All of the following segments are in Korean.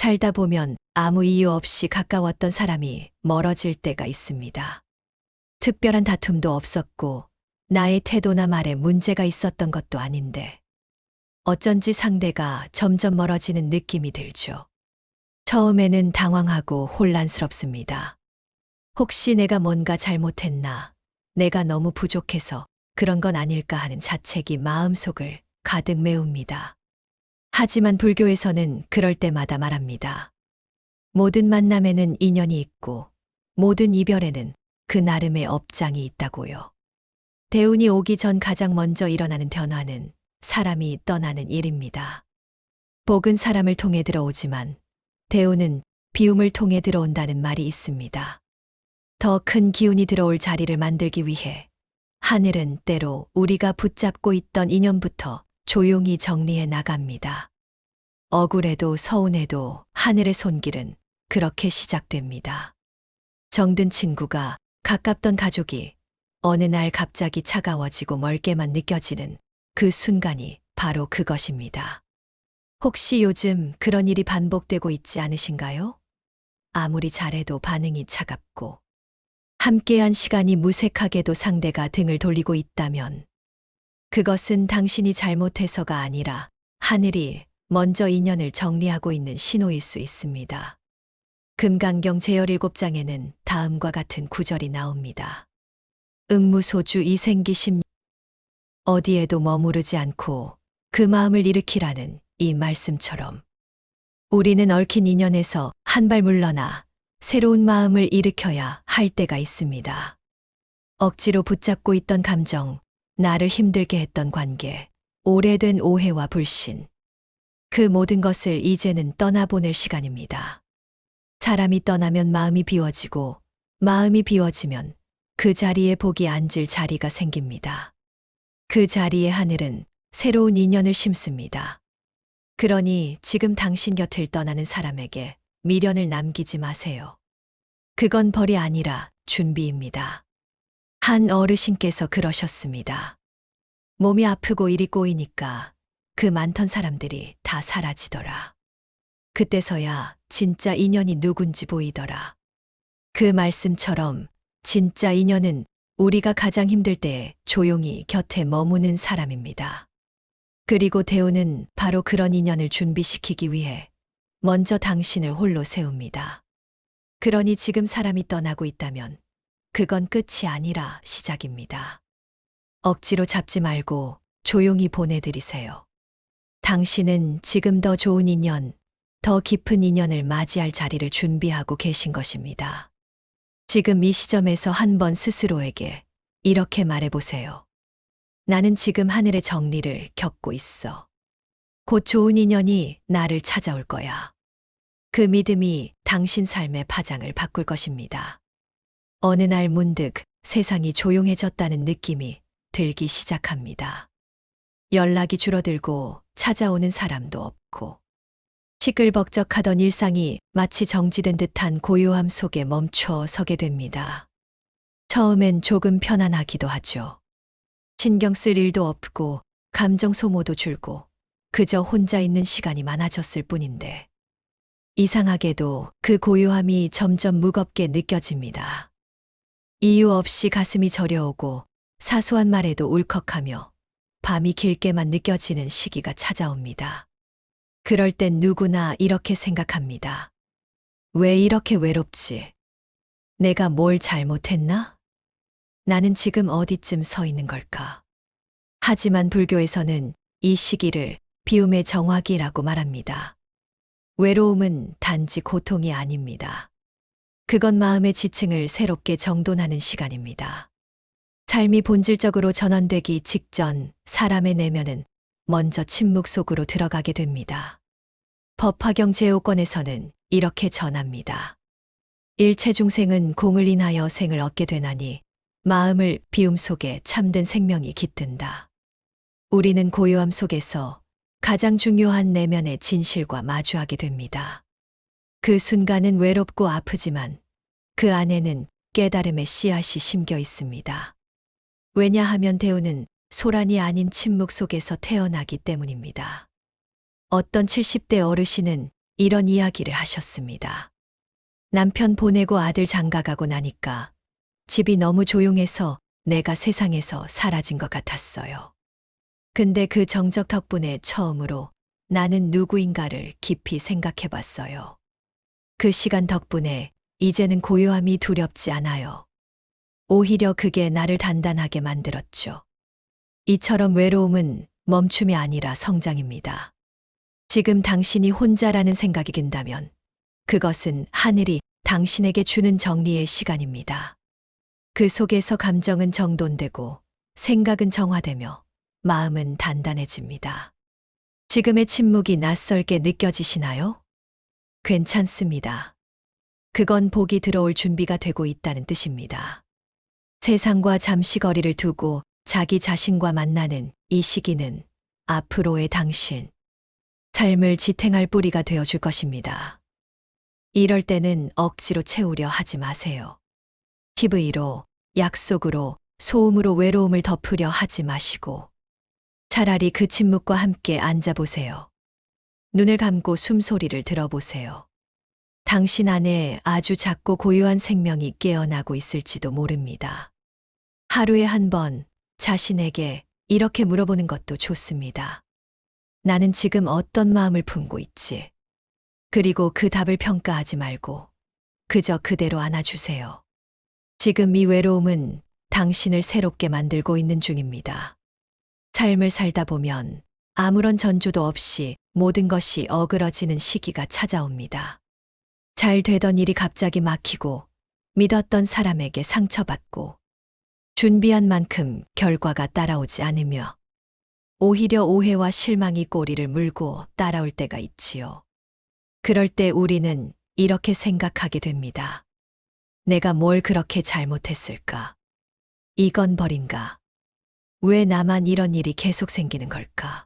살다 보면 아무 이유 없이 가까웠던 사람이 멀어질 때가 있습니다. 특별한 다툼도 없었고 나의 태도나 말에 문제가 있었던 것도 아닌데 어쩐지 상대가 점점 멀어지는 느낌이 들죠. 처음에는 당황하고 혼란스럽습니다. 혹시 내가 뭔가 잘못했나, 내가 너무 부족해서 그런 건 아닐까 하는 자책이 마음속을 가득 메웁니다. 하지만 불교에서는 그럴 때마다 말합니다. 모든 만남에는 인연이 있고 모든 이별에는 그 나름의 업장이 있다고요. 대운이 오기 전 가장 먼저 일어나는 변화는 사람이 떠나는 일입니다. 복은 사람을 통해 들어오지만 대운은 비움을 통해 들어온다는 말이 있습니다. 더 큰 기운이 들어올 자리를 만들기 위해 하늘은 때로 우리가 붙잡고 있던 인연부터 조용히 정리해 나갑니다. 억울해도 서운해도 하늘의 손길은 그렇게 시작됩니다. 정든 친구가, 가깝던 가족이 어느 날 갑자기 차가워지고 멀게만 느껴지는 그 순간이 바로 그것입니다. 혹시 요즘 그런 일이 반복되고 있지 않으신가요? 아무리 잘해도 반응이 차갑고 함께한 시간이 무색하게도 상대가 등을 돌리고 있다면 그것은 당신이 잘못해서가 아니라 하늘이 먼저 인연을 정리하고 있는 신호일 수 있습니다. 금강경 제열 7장에는 다음과 같은 구절이 나옵니다. 응무소주 이생기심 어디에도 머무르지 않고 그 마음을 일으키라는 이 말씀처럼 우리는 얽힌 인연에서 한 발 물러나 새로운 마음을 일으켜야 할 때가 있습니다. 억지로 붙잡고 있던 감정, 나를 힘들게 했던 관계, 오래된 오해와 불신. 그 모든 것을 이제는 떠나보낼 시간입니다. 사람이 떠나면 마음이 비워지고 마음이 비워지면 그 자리에 복이 앉을 자리가 생깁니다. 그 자리에 하늘은 새로운 인연을 심습니다. 그러니 지금 당신 곁을 떠나는 사람에게 미련을 남기지 마세요. 그건 벌이 아니라 준비입니다. 한 어르신께서 그러셨습니다. 몸이 아프고 일이 꼬이니까 그 많던 사람들이 다 사라지더라. 그때서야 진짜 인연이 누군지 보이더라. 그 말씀처럼 진짜 인연은 우리가 가장 힘들 때에 조용히 곁에 머무는 사람입니다. 그리고 대운은 바로 그런 인연을 준비시키기 위해 먼저 당신을 홀로 세웁니다. 그러니 지금 사람이 떠나고 있다면 그건 끝이 아니라 시작입니다. 억지로 잡지 말고 조용히 보내드리세요. 당신은 지금 더 좋은 인연, 더 깊은 인연을 맞이할 자리를 준비하고 계신 것입니다. 지금 이 시점에서 한번 스스로에게 이렇게 말해보세요. 나는 지금 하늘의 정리를 겪고 있어. 곧 좋은 인연이 나를 찾아올 거야. 그 믿음이 당신 삶의 파장을 바꿀 것입니다. 어느 날 문득 세상이 조용해졌다는 느낌이 들기 시작합니다. 연락이 줄어들고 찾아오는 사람도 없고 시끌벅적하던 일상이 마치 정지된 듯한 고요함 속에 멈춰 서게 됩니다. 처음엔 조금 편안하기도 하죠. 신경 쓸 일도 없고 감정 소모도 줄고 그저 혼자 있는 시간이 많아졌을 뿐인데 이상하게도 그 고요함이 점점 무겁게 느껴집니다. 이유 없이 가슴이 저려오고 사소한 말에도 울컥하며 밤이 길게만 느껴지는 시기가 찾아옵니다. 그럴 땐 누구나 이렇게 생각합니다. 왜 이렇게 외롭지? 내가 뭘 잘못했나? 나는 지금 어디쯤 서 있는 걸까? 하지만 불교에서는 이 시기를 비움의 정화기라고 말합니다. 외로움은 단지 고통이 아닙니다. 그건 마음의 지층을 새롭게 정돈하는 시간입니다. 삶이 본질적으로 전환되기 직전 사람의 내면은 먼저 침묵 속으로 들어가게 됩니다. 법화경 제오권에서는 이렇게 전합니다. 일체 중생은 공을 인하여 생을 얻게 되나니 마음을 비움 속에 참된 생명이 깃든다. 우리는 고요함 속에서 가장 중요한 내면의 진실과 마주하게 됩니다. 그 순간은 외롭고 아프지만 그 안에는 깨달음의 씨앗이 심겨 있습니다. 왜냐하면 대우는 소란이 아닌 침묵 속에서 태어나기 때문입니다. 어떤 70대 어르신은 이런 이야기를 하셨습니다. 남편 보내고 아들 장가가고 나니까 집이 너무 조용해서 내가 세상에서 사라진 것 같았어요. 근데 그 정적 덕분에 처음으로 나는 누구인가를 깊이 생각해 봤어요. 그 시간 덕분에 이제는 고요함이 두렵지 않아요. 오히려 그게 나를 단단하게 만들었죠. 이처럼 외로움은 멈춤이 아니라 성장입니다. 지금 당신이 혼자라는 생각이 든다면 그것은 하늘이 당신에게 주는 정리의 시간입니다. 그 속에서 감정은 정돈되고 생각은 정화되며 마음은 단단해집니다. 지금의 침묵이 낯설게 느껴지시나요? 괜찮습니다. 그건 복이 들어올 준비가 되고 있다는 뜻입니다. 세상과 잠시 거리를 두고 자기 자신과 만나는 이 시기는 앞으로의 당신, 삶을 지탱할 뿌리가 되어줄 것입니다. 이럴 때는 억지로 채우려 하지 마세요. TV로, 약속으로, 소음으로 외로움을 덮으려 하지 마시고 차라리 그 침묵과 함께 앉아보세요. 눈을 감고 숨소리를 들어보세요. 당신 안에 아주 작고 고요한 생명이 깨어나고 있을지도 모릅니다. 하루에 한 번 자신에게 이렇게 물어보는 것도 좋습니다. 나는 지금 어떤 마음을 품고 있지? 그리고 그 답을 평가하지 말고 그저 그대로 안아주세요. 지금 이 외로움은 당신을 새롭게 만들고 있는 중입니다. 삶을 살다 보면 아무런 전조도 없이 모든 것이 어그러지는 시기가 찾아옵니다. 잘 되던 일이 갑자기 막히고 믿었던 사람에게 상처받고 준비한 만큼 결과가 따라오지 않으며 오히려 오해와 실망이 꼬리를 물고 따라올 때가 있지요. 그럴 때 우리는 이렇게 생각하게 됩니다. 내가 뭘 그렇게 잘못했을까? 이건 벌인가? 왜 나만 이런 일이 계속 생기는 걸까?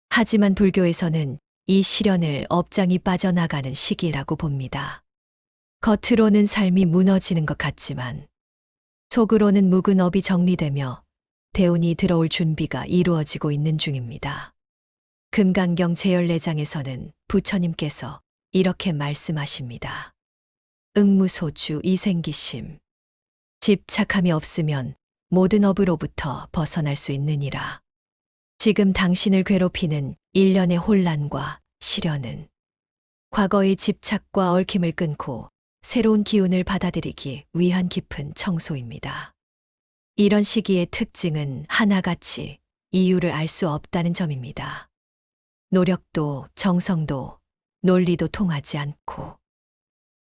하지만 불교에서는 이 시련을 업장이 빠져나가는 시기라고 봅니다. 겉으로는 삶이 무너지는 것 같지만 속으로는 묵은 업이 정리되며 대운이 들어올 준비가 이루어지고 있는 중입니다. 금강경 제열내장에서는 부처님께서 이렇게 말씀하십니다. 응무소주 이생기심. 집착함이 없으면 모든 업으로부터 벗어날 수 있느니라. 지금 당신을 괴롭히는 일련의 혼란과 시련은 과거의 집착과 얽힘을 끊고 새로운 기운을 받아들이기 위한 깊은 청소입니다. 이런 시기의 특징은 하나같이 이유를 알 수 없다는 점입니다. 노력도 정성도 논리도 통하지 않고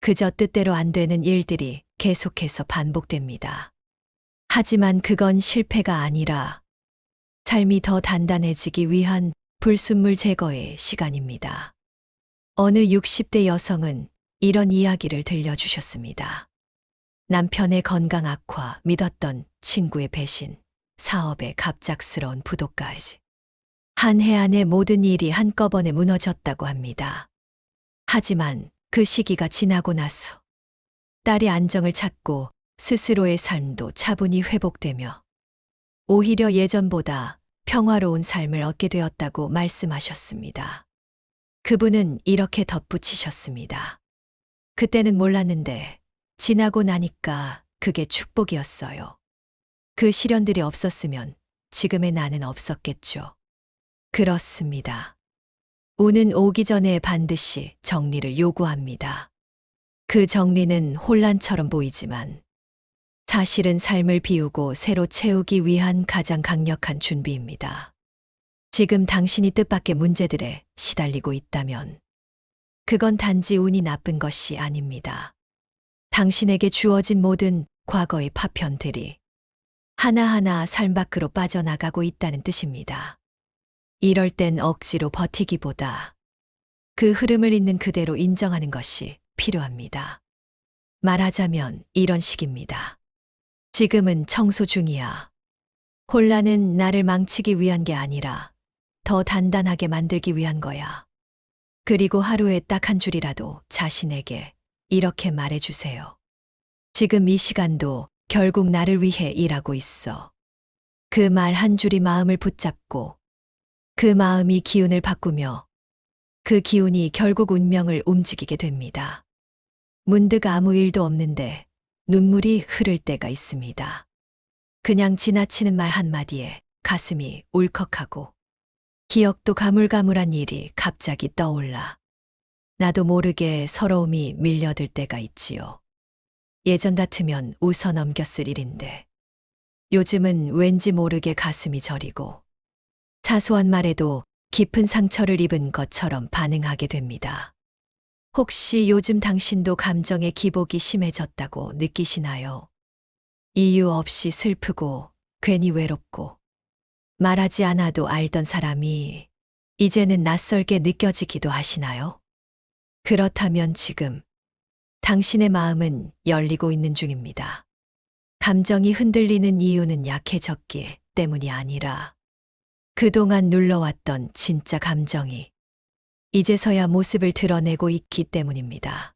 그저 뜻대로 안 되는 일들이 계속해서 반복됩니다. 하지만 그건 실패가 아니라 삶이 더 단단해지기 위한 불순물 제거의 시간입니다. 어느 60대 여성은 이런 이야기를 들려주셨습니다. 남편의 건강 악화, 믿었던 친구의 배신, 사업의 갑작스러운 부도까지. 한 해 안에 모든 일이 한꺼번에 무너졌다고 합니다. 하지만 그 시기가 지나고 나서 딸이 안정을 찾고 스스로의 삶도 차분히 회복되며 오히려 예전보다 평화로운 삶을 얻게 되었다고 말씀하셨습니다. 그분은 이렇게 덧붙이셨습니다. 그때는 몰랐는데 지나고 나니까 그게 축복이었어요. 그 시련들이 없었으면 지금의 나는 없었겠죠. 그렇습니다. 운은 오기 전에 반드시 정리를 요구합니다. 그 정리는 혼란처럼 보이지만 사실은 삶을 비우고 새로 채우기 위한 가장 강력한 준비입니다. 지금 당신이 뜻밖의 문제들에 시달리고 있다면 그건 단지 운이 나쁜 것이 아닙니다. 당신에게 주어진 모든 과거의 파편들이 하나하나 삶 밖으로 빠져나가고 있다는 뜻입니다. 이럴 땐 억지로 버티기보다 그 흐름을 있는 그대로 인정하는 것이 필요합니다. 말하자면 이런 식입니다. 지금은 청소 중이야. 혼란은 나를 망치기 위한 게 아니라 더 단단하게 만들기 위한 거야. 그리고 하루에 딱 한 줄이라도 자신에게 이렇게 말해주세요. 지금 이 시간도 결국 나를 위해 일하고 있어. 그 말 한 줄이 마음을 붙잡고 그 마음이 기운을 바꾸며 그 기운이 결국 운명을 움직이게 됩니다. 문득 아무 일도 없는데 눈물이 흐를 때가 있습니다. 그냥 지나치는 말 한마디에 가슴이 울컥하고 기억도 가물가물한 일이 갑자기 떠올라 나도 모르게 서러움이 밀려들 때가 있지요. 예전 같으면 웃어 넘겼을 일인데 요즘은 왠지 모르게 가슴이 저리고 사소한 말에도 깊은 상처를 입은 것처럼 반응하게 됩니다. 혹시 요즘 당신도 감정의 기복이 심해졌다고 느끼시나요? 이유 없이 슬프고 괜히 외롭고 말하지 않아도 알던 사람이 이제는 낯설게 느껴지기도 하시나요? 그렇다면 지금 당신의 마음은 열리고 있는 중입니다. 감정이 흔들리는 이유는 약해졌기 때문이 아니라 그동안 눌러왔던 진짜 감정이 이제서야 모습을 드러내고 있기 때문입니다.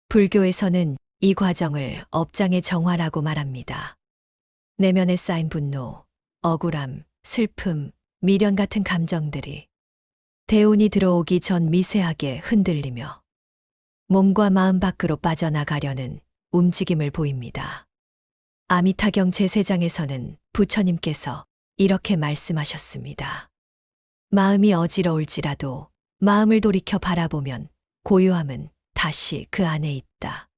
불교에서는 이 과정을 업장의 정화라고 말합니다. 내면에 쌓인 분노, 억울함, 슬픔, 미련 같은 감정들이 대운이 들어오기 전 미세하게 흔들리며 몸과 마음 밖으로 빠져나가려는 움직임을 보입니다. 아미타경 제세장에서는 부처님께서 이렇게 말씀하셨습니다. 마음이 어지러울지라도 마음을 돌이켜 바라보면 고요함은 다시 그 안에 있다.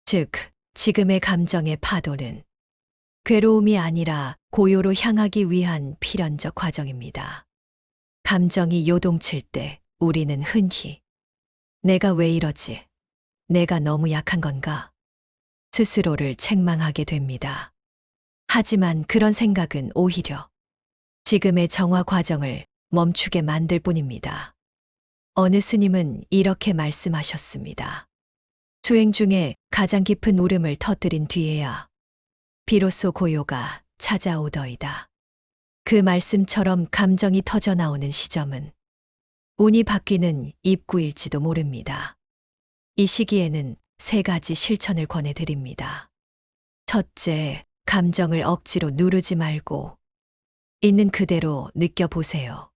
즉, 지금의 감정의 파도는 괴로움이 아니라 고요로 향하기 위한 필연적 과정입니다. 감정이 요동칠 때 우리는 흔히 내가 왜 이러지? 내가 너무 약한 건가? 스스로를 책망하게 됩니다. 하지만 그런 생각은 오히려 지금의 정화 과정을 멈추게 만들 뿐입니다. 어느 스님은 이렇게 말씀하셨습니다. 수행 중에 가장 깊은 울음을 터뜨린 뒤에야 비로소 고요가 찾아오더이다. 그 말씀처럼 감정이 터져나오는 시점은 운이 바뀌는 입구일지도 모릅니다. 이 시기에는 3가지 실천을 권해드립니다. 첫째, 감정을 억지로 누르지 말고 있는 그대로 느껴보세요.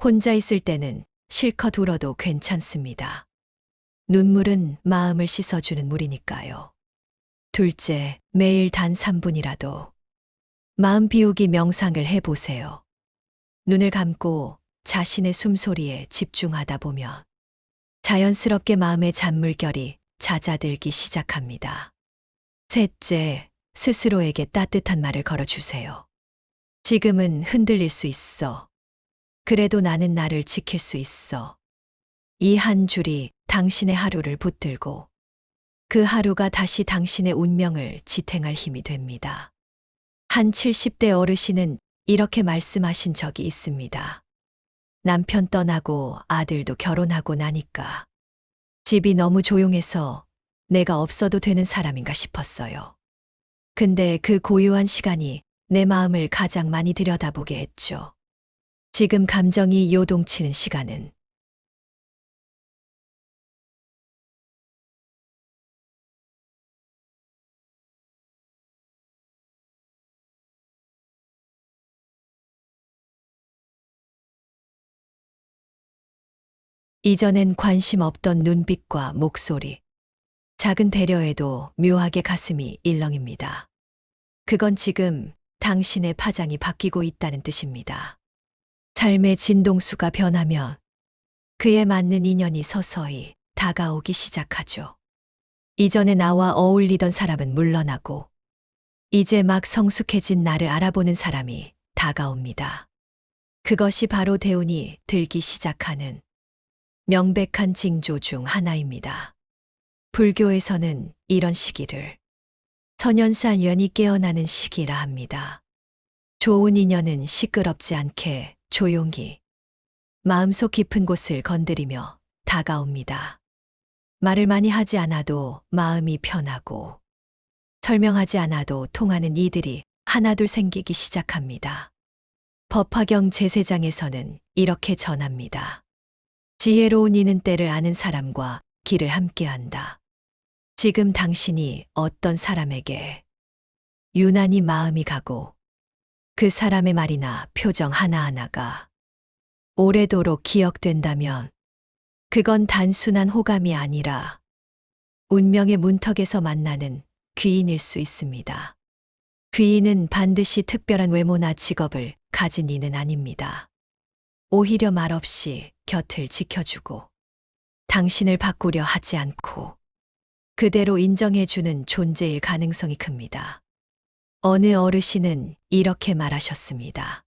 혼자 있을 때는 실컷 울어도 괜찮습니다. 눈물은 마음을 씻어주는 물이니까요. 둘째, 매일 단 3분이라도 마음 비우기 명상을 해보세요. 눈을 감고 자신의 숨소리에 집중하다 보면 자연스럽게 마음의 잔물결이 잦아들기 시작합니다. 셋째, 스스로에게 따뜻한 말을 걸어주세요. 지금은 흔들릴 수 있어. 그래도 나는 나를 지킬 수 있어. 이 한 줄이 당신의 하루를 붙들고 그 하루가 다시 당신의 운명을 지탱할 힘이 됩니다. 한 70대 어르신은 이렇게 말씀하신 적이 있습니다. 남편 떠나고 아들도 결혼하고 나니까 집이 너무 조용해서 내가 없어도 되는 사람인가 싶었어요. 근데 그 고요한 시간이 내 마음을 가장 많이 들여다보게 했죠. 지금 감정이 요동치는 시간은 이전엔 관심 없던 눈빛과 목소리, 작은 배려에도 묘하게 가슴이 일렁입니다. 그건 지금 당신의 파장이 바뀌고 있다는 뜻입니다. 삶의 진동수가 변하면 그에 맞는 인연이 서서히 다가오기 시작하죠. 이전에 나와 어울리던 사람은 물러나고 이제 막 성숙해진 나를 알아보는 사람이 다가옵니다. 그것이 바로 대운이 들기 시작하는 명백한 징조 중 하나입니다. 불교에서는 이런 시기를 선연사연이 깨어나는 시기라 합니다. 좋은 인연은 시끄럽지 않게 조용히 마음속 깊은 곳을 건드리며 다가옵니다. 말을 많이 하지 않아도 마음이 편하고 설명하지 않아도 통하는 이들이 하나둘 생기기 시작합니다. 법화경 제세장에서는 이렇게 전합니다. 지혜로운 이는 때를 아는 사람과 길을 함께한다. 지금 당신이 어떤 사람에게 유난히 마음이 가고 그 사람의 말이나 표정 하나하나가 오래도록 기억된다면 그건 단순한 호감이 아니라 운명의 문턱에서 만나는 귀인일 수 있습니다. 귀인은 반드시 특별한 외모나 직업을 가진 이는 아닙니다. 오히려 말없이 곁을 지켜주고 당신을 바꾸려 하지 않고 그대로 인정해주는 존재일 가능성이 큽니다. 어느 어르신은 이렇게 말하셨습니다.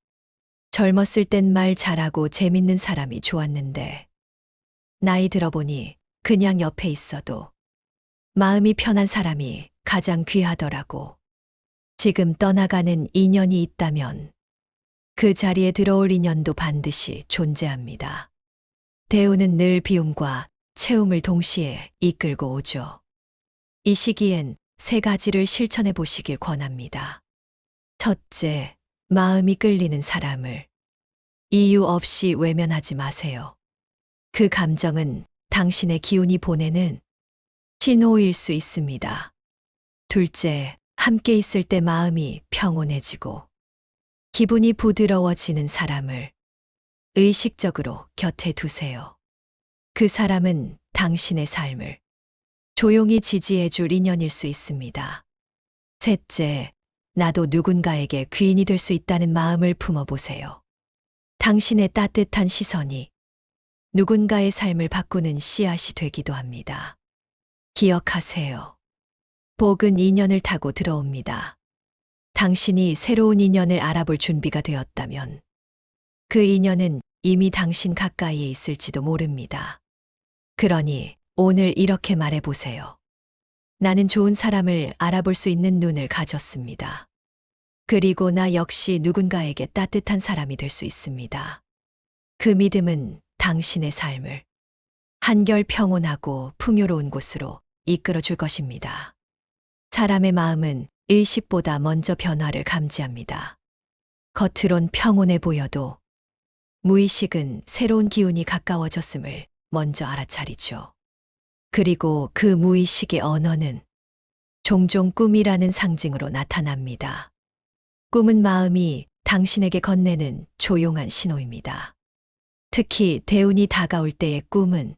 젊었을 땐 말 잘하고 재밌는 사람이 좋았는데 나이 들어보니 그냥 옆에 있어도 마음이 편한 사람이 가장 귀하더라고. 지금 떠나가는 인연이 있다면 그 자리에 들어올 인연도 반드시 존재합니다. 대우는 늘 비움과 채움을 동시에 이끌고 오죠. 이 시기엔 3가지를 실천해 보시길 권합니다. 첫째, 마음이 끌리는 사람을 이유 없이 외면하지 마세요. 그 감정은 당신의 기운이 보내는 신호일 수 있습니다. 둘째, 함께 있을 때 마음이 평온해지고 기분이 부드러워지는 사람을 의식적으로 곁에 두세요. 그 사람은 당신의 삶을 조용히 지지해 줄 인연일 수 있습니다. 셋째, 나도 누군가에게 귀인이 될 수 있다는 마음을 품어보세요. 당신의 따뜻한 시선이 누군가의 삶을 바꾸는 씨앗이 되기도 합니다. 기억하세요. 복은 인연을 타고 들어옵니다. 당신이 새로운 인연을 알아볼 준비가 되었다면 그 인연은 이미 당신 가까이에 있을지도 모릅니다. 그러니 오늘 이렇게 말해보세요. 나는 좋은 사람을 알아볼 수 있는 눈을 가졌습니다. 그리고 나 역시 누군가에게 따뜻한 사람이 될 수 있습니다. 그 믿음은 당신의 삶을 한결 평온하고 풍요로운 곳으로 이끌어 줄 것입니다. 사람의 마음은 의식보다 먼저 변화를 감지합니다. 겉으론 평온해 보여도 무의식은 새로운 기운이 가까워졌음을 먼저 알아차리죠. 그리고 그 무의식의 언어는 종종 꿈이라는 상징으로 나타납니다. 꿈은 마음이 당신에게 건네는 조용한 신호입니다. 특히 대운이 다가올 때의 꿈은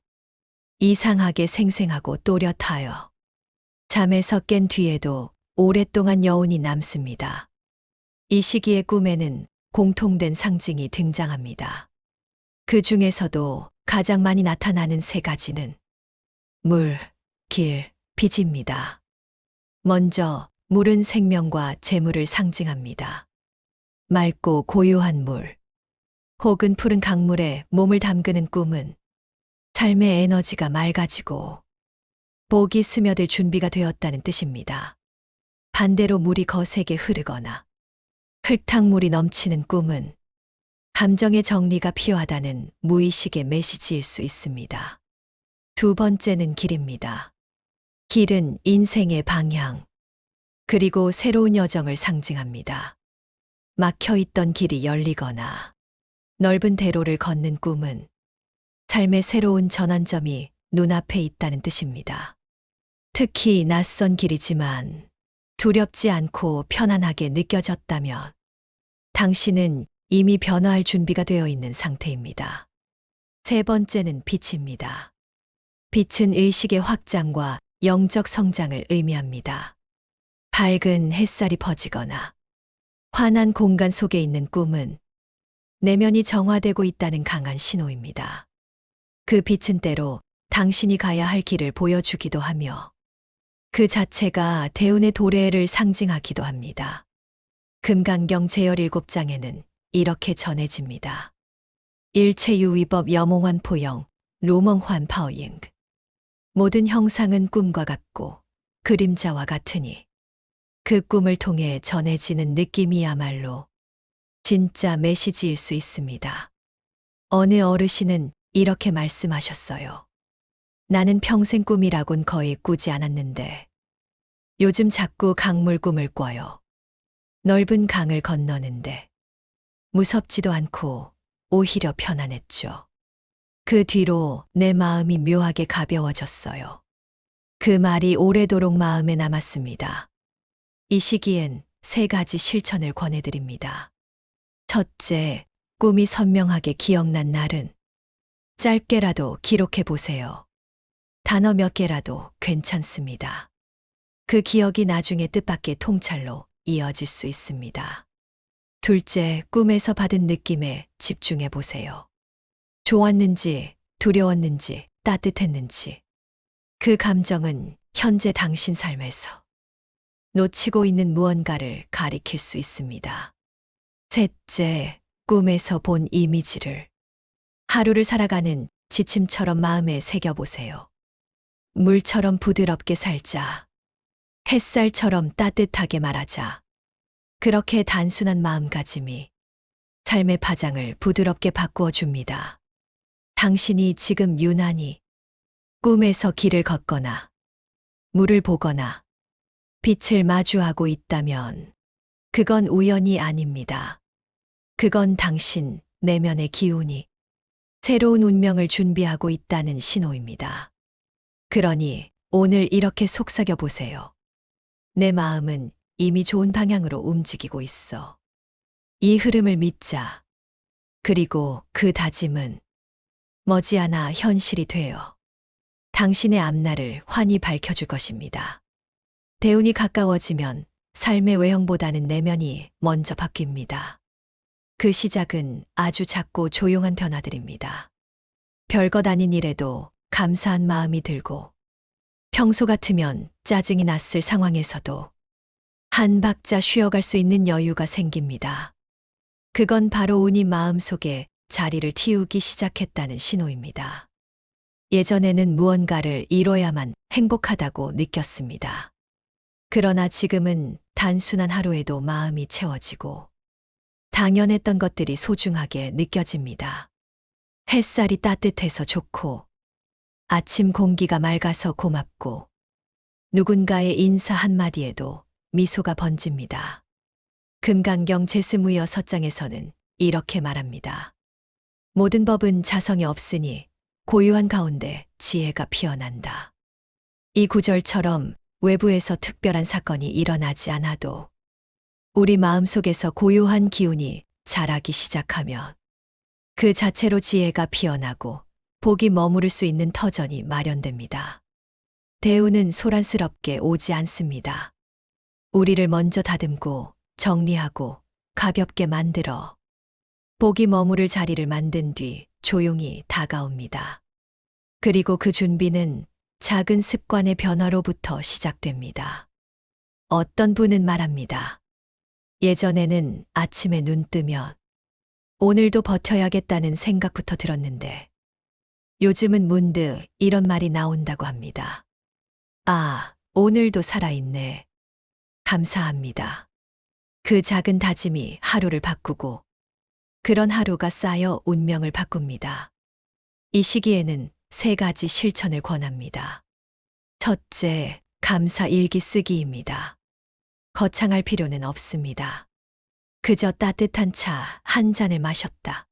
이상하게 생생하고 또렷하여 잠에서 깬 뒤에도 오랫동안 여운이 남습니다. 이 시기의 꿈에는 공통된 상징이 등장합니다. 그 중에서도 가장 많이 나타나는 3가지는 물, 길, 빛입니다. 먼저 물은 생명과 재물을 상징합니다. 맑고 고요한 물, 혹은 푸른 강물에 몸을 담그는 꿈은 삶의 에너지가 맑아지고 복이 스며들 준비가 되었다는 뜻입니다. 반대로 물이 거세게 흐르거나 흙탕물이 넘치는 꿈은 감정의 정리가 필요하다는 무의식의 메시지일 수 있습니다. 두 번째는 길입니다. 길은 인생의 방향, 그리고 새로운 여정을 상징합니다. 막혀있던 길이 열리거나 넓은 대로를 걷는 꿈은 삶의 새로운 전환점이 눈앞에 있다는 뜻입니다. 특히 낯선 길이지만 두렵지 않고 편안하게 느껴졌다면 당신은 이미 변화할 준비가 되어 있는 상태입니다. 3번째는 빛입니다. 빛은 의식의 확장과 영적 성장을 의미합니다. 밝은 햇살이 퍼지거나 환한 공간 속에 있는 꿈은 내면이 정화되고 있다는 강한 신호입니다. 그 빛은 때로 당신이 가야 할 길을 보여주기도 하며 그 자체가 대운의 도래를 상징하기도 합니다. 금강경 제열 7장에는 이렇게 전해집니다. 일체유위법 여몽환 포영, 로멍환 파오잉. 모든 형상은 꿈과 같고 그림자와 같으니 그 꿈을 통해 전해지는 느낌이야말로 진짜 메시지일 수 있습니다. 어느 어르신은 이렇게 말씀하셨어요. 나는 평생 꿈이라곤 거의 꾸지 않았는데 요즘 자꾸 강물 꿈을 꿔요. 넓은 강을 건너는데 무섭지도 않고 오히려 편안했죠. 그 뒤로 내 마음이 묘하게 가벼워졌어요. 그 말이 오래도록 마음에 남았습니다. 이 시기엔 3가지 실천을 권해드립니다. 첫째, 꿈이 선명하게 기억난 날은 짧게라도 기록해 보세요. 단어 몇 개라도 괜찮습니다. 그 기억이 나중에 뜻밖의 통찰로 이어질 수 있습니다. 둘째, 꿈에서 받은 느낌에 집중해 보세요. 좋았는지, 두려웠는지, 따뜻했는지. 그 감정은 현재 당신 삶에서 놓치고 있는 무언가를 가리킬 수 있습니다. 셋째, 꿈에서 본 이미지를 하루를 살아가는 지침처럼 마음에 새겨보세요. 물처럼 부드럽게 살자. 햇살처럼 따뜻하게 말하자. 그렇게 단순한 마음가짐이 삶의 파장을 부드럽게 바꾸어 줍니다. 당신이 지금 유난히 꿈에서 길을 걷거나 물을 보거나 빛을 마주하고 있다면 그건 우연이 아닙니다. 그건 당신 내면의 기운이 새로운 운명을 준비하고 있다는 신호입니다. 그러니 오늘 이렇게 속삭여 보세요. 내 마음은 이미 좋은 방향으로 움직이고 있어. 이 흐름을 믿자. 그리고 그 다짐은 머지않아 현실이 되어 당신의 앞날을 환히 밝혀줄 것입니다. 대운이 가까워지면 삶의 외형보다는 내면이 먼저 바뀝니다. 그 시작은 아주 작고 조용한 변화들입니다. 별것 아닌 일에도 감사한 마음이 들고, 평소 같으면 짜증이 났을 상황에서도 한 박자 쉬어갈 수 있는 여유가 생깁니다. 그건 바로 운이 마음속에 자리를 틔우기 시작했다는 신호입니다. 예전에는 무언가를 이뤄야만 행복하다고 느꼈습니다. 그러나 지금은 단순한 하루에도 마음이 채워지고 당연했던 것들이 소중하게 느껴집니다. 햇살이 따뜻해서 좋고, 아침 공기가 맑아서 고맙고, 누군가의 인사 한마디에도 미소가 번집니다. 금강경 제26 서장에서는 이렇게 말합니다. 모든 법은 자성이 없으니 고요한 가운데 지혜가 피어난다. 이 구절처럼 외부에서 특별한 사건이 일어나지 않아도 우리 마음속에서 고요한 기운이 자라기 시작하면 그 자체로 지혜가 피어나고 복이 머무를 수 있는 터전이 마련됩니다. 대운은 소란스럽게 오지 않습니다. 우리를 먼저 다듬고 정리하고 가볍게 만들어 복이 머무를 자리를 만든 뒤 조용히 다가옵니다. 그리고 그 준비는 작은 습관의 변화로부터 시작됩니다. 어떤 분은 말합니다. 예전에는 아침에 눈 뜨면 오늘도 버텨야겠다는 생각부터 들었는데 요즘은 문득 이런 말이 나온다고 합니다. 아, 오늘도 살아있네. 감사합니다. 그 작은 다짐이 하루를 바꾸고 그런 하루가 쌓여 운명을 바꿉니다. 이 시기에는 3가지 실천을 권합니다. 첫째, 감사 일기 쓰기입니다. 거창할 필요는 없습니다. 그저 따뜻한 차 한 잔을 마셨다.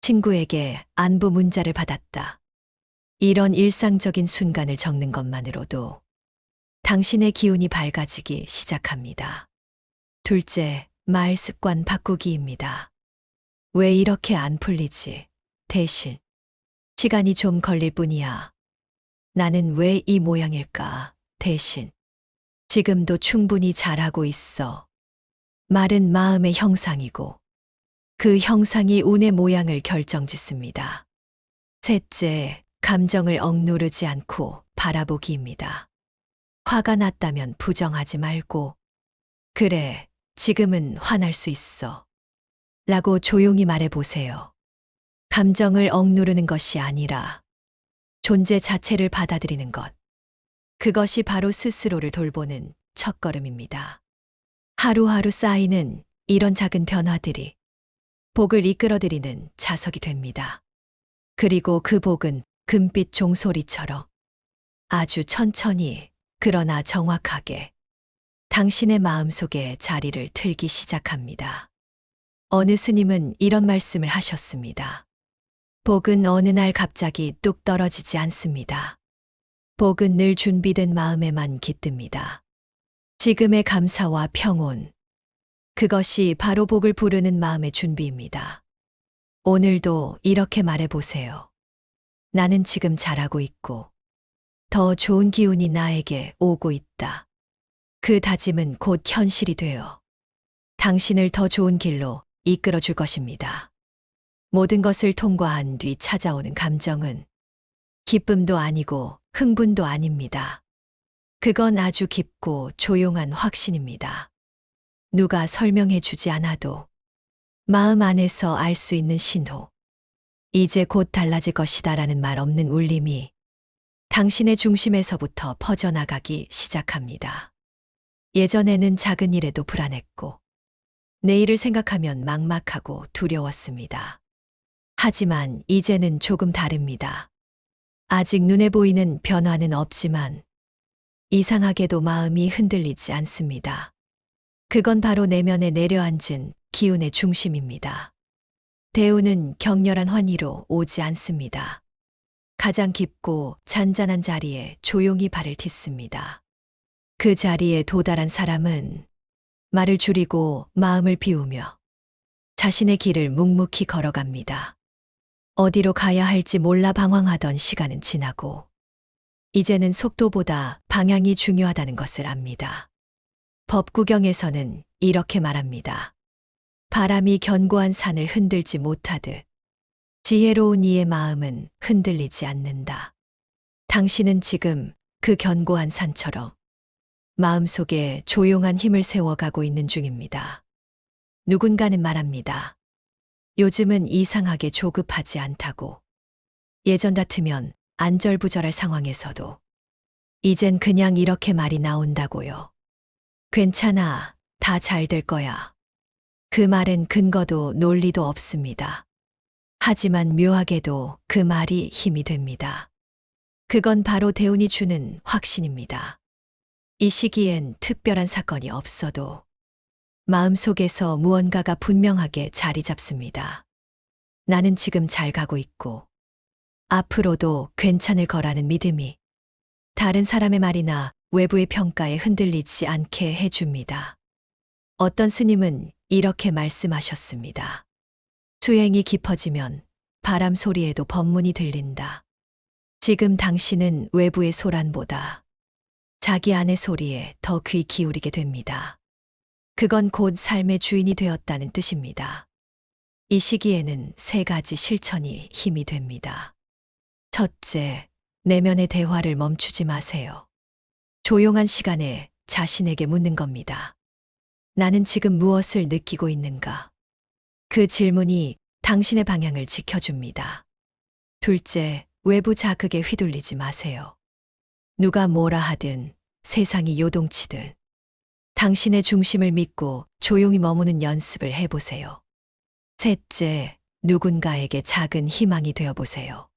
친구에게 안부 문자를 받았다. 이런 일상적인 순간을 적는 것만으로도 당신의 기운이 밝아지기 시작합니다. 둘째, 말 습관 바꾸기입니다. 왜 이렇게 안 풀리지? 대신 시간이 좀 걸릴 뿐이야. 나는 왜 이 모양일까? 대신 지금도 충분히 잘하고 있어. 말은 마음의 형상이고 그 형상이 운의 모양을 결정짓습니다. 셋째, 감정을 억누르지 않고 바라보기입니다. 화가 났다면 부정하지 말고 그래, 지금은 화날 수 있어. 라고 조용히 말해보세요. 감정을 억누르는 것이 아니라 존재 자체를 받아들이는 것. 그것이 바로 스스로를 돌보는 첫걸음입니다. 하루하루 쌓이는 이런 작은 변화들이 복을 이끌어들이는 자석이 됩니다. 그리고 그 복은 금빛 종소리처럼 아주 천천히 그러나 정확하게 당신의 마음속에 자리를 틀기 시작합니다. 어느 스님은 이런 말씀을 하셨습니다. 복은 어느 날 갑자기 뚝 떨어지지 않습니다. 복은 늘 준비된 마음에만 깃듭니다. 지금의 감사와 평온, 그것이 바로 복을 부르는 마음의 준비입니다. 오늘도 이렇게 말해보세요. 나는 지금 잘하고 있고 더 좋은 기운이 나에게 오고 있다. 그 다짐은 곧 현실이 되어 당신을 더 좋은 길로 이끌어 줄 것입니다. 모든 것을 통과한 뒤 찾아오는 감정은 기쁨도 아니고 흥분도 아닙니다. 그건 아주 깊고 조용한 확신입니다. 누가 설명해 주지 않아도 마음 안에서 알 수 있는 신호. 이제 곧 달라질 것이다라는 말 없는 울림이 당신의 중심에서부터 퍼져나가기 시작합니다. 예전에는 작은 일에도 불안했고 내일을 생각하면 막막하고 두려웠습니다. 하지만 이제는 조금 다릅니다. 아직 눈에 보이는 변화는 없지만 이상하게도 마음이 흔들리지 않습니다. 그건 바로 내면에 내려앉은 기운의 중심입니다. 대우는 격렬한 환희로 오지 않습니다. 가장 깊고 잔잔한 자리에 조용히 발을 딛습니다. 그 자리에 도달한 사람은 말을 줄이고 마음을 비우며 자신의 길을 묵묵히 걸어갑니다. 어디로 가야 할지 몰라 방황하던 시간은 지나고 이제는 속도보다 방향이 중요하다는 것을 압니다. 법구경에서는 이렇게 말합니다. 바람이 견고한 산을 흔들지 못하듯 지혜로운 이의 마음은 흔들리지 않는다. 당신은 지금 그 견고한 산처럼 마음속에 조용한 힘을 세워가고 있는 중입니다. 누군가는 말합니다. 요즘은 이상하게 조급하지 않다고. 예전 같으면 안절부절할 상황에서도 이젠 그냥 이렇게 말이 나온다고요. 괜찮아, 다 잘 될 거야. 그 말엔 근거도 논리도 없습니다. 하지만 묘하게도 그 말이 힘이 됩니다. 그건 바로 대운이 주는 확신입니다. 이 시기엔 특별한 사건이 없어도 마음속에서 무언가가 분명하게 자리 잡습니다. 나는 지금 잘 가고 있고 앞으로도 괜찮을 거라는 믿음이 다른 사람의 말이나 외부의 평가에 흔들리지 않게 해줍니다. 어떤 스님은 이렇게 말씀하셨습니다. 수행이 깊어지면 바람 소리에도 법문이 들린다. 지금 당신은 외부의 소란보다 자기 안의 소리에 더 귀 기울이게 됩니다. 그건 곧 삶의 주인이 되었다는 뜻입니다. 이 시기에는 3가지 실천이 힘이 됩니다. 첫째, 내면의 대화를 멈추지 마세요. 조용한 시간에 자신에게 묻는 겁니다. 나는 지금 무엇을 느끼고 있는가? 그 질문이 당신의 방향을 지켜줍니다. 둘째, 외부 자극에 휘둘리지 마세요. 누가 뭐라 하든 세상이 요동치든 당신의 중심을 믿고 조용히 머무는 연습을 해보세요. 셋째, 누군가에게 작은 희망이 되어보세요.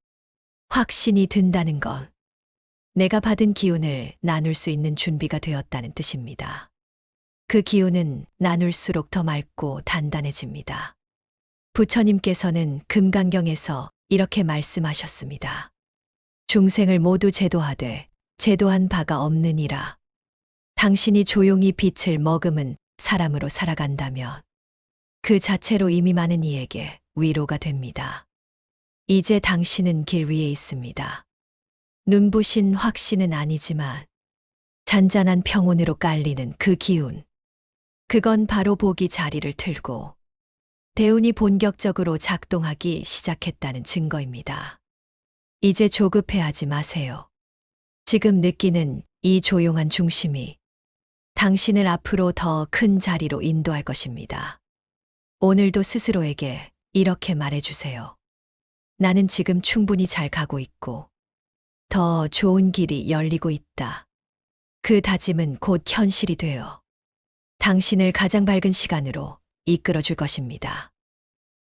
확신이 든다는 건 내가 받은 기운을 나눌 수 있는 준비가 되었다는 뜻입니다. 그 기운은 나눌수록 더 맑고 단단해집니다. 부처님께서는 금강경에서 이렇게 말씀하셨습니다. 중생을 모두 제도하되 제도한 바가 없느니라. 당신이 조용히 빛을 머금은 사람으로 살아간다면 그 자체로 이미 많은 이에게 위로가 됩니다. 이제 당신은 길 위에 있습니다. 눈부신 확신은 아니지만 잔잔한 평온으로 깔리는 그 기운. 그건 바로 복이 자리를 틀고 대운이 본격적으로 작동하기 시작했다는 증거입니다. 이제 조급해하지 마세요. 지금 느끼는 이 조용한 중심이 당신을 앞으로 더 큰 자리로 인도할 것입니다. 오늘도 스스로에게 이렇게 말해주세요. 나는 지금 충분히 잘 가고 있고 더 좋은 길이 열리고 있다. 그 다짐은 곧 현실이 되어 당신을 가장 밝은 시간으로 이끌어 줄 것입니다.